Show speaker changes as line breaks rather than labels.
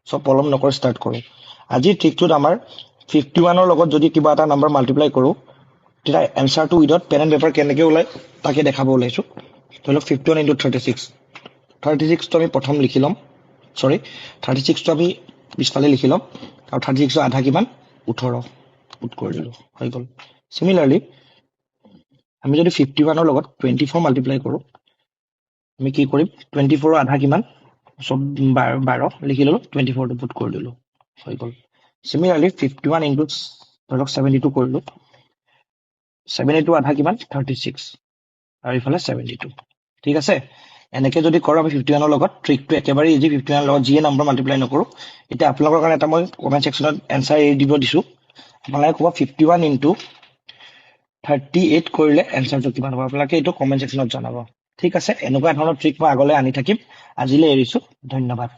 সব পলম নকৰি ষ্টাৰ্ট কৰোঁ আজিৰ ট্ৰিকটোত আমাৰ 51 লগত যদি কিবা এটা নাম্বাৰ মাল্টিপ্লাই কৰোঁ তেতিয়া এনচাৰটো উইডত পেন এণ্ড পেপাৰ কেনেকৈ ওলায় তাকে দেখাব ওলাইছোঁ ধৰি লওক 51 ইনটু 36 টো আমি প্ৰথম লিখি ল'ম 36 টো আমি পিছফালে লিখি ল'ম আৰু 36 ৰ আধা কিমান 18 পুট কৰি দিলোঁ হৈ গ'ল চিমিলাৰলি আমি যদি 51 লগত 24 মাল্টিপ্লাই কৰোঁ আমি কি কৰিম 24 ৰ আধা কিমান সব 12 লিখি ললো 24 টো পুট কৰি দিলোঁ হৈ গ'ল চিমিলাৰলি 51 ইনটু ধৰি লওক 72 কৰিলোঁ 72 আধা কিমান 36 আৰু ইফালে 72 ঠিক আছে এনেকৈ যদি কৰোঁ আমি 51 লগত ট্ৰিকটো একেবাৰে ইজি 51 লগত যিয়ে নম্বৰ মাল্টিপ্লাই নকৰোঁ এতিয়া আপোনালোকৰ কাৰণে এটা মই কমেণ্ট ছেকশ্যনত এনচাৰ এৰি দিব দিছোঁ আপোনালোকে ক'ব 51 ইনটু 38 কৰিলে এনচাৰটো কিমান হ'ব আপোনালোকে এইটো কমেণ্ট ছেকশ্যনত জনাব ঠিক আছে এনেকুৱা ধৰণৰ ট্ৰিক মই আগলৈ আনি থাকিম আজিলৈ এৰিছোঁ ধন্যবাদ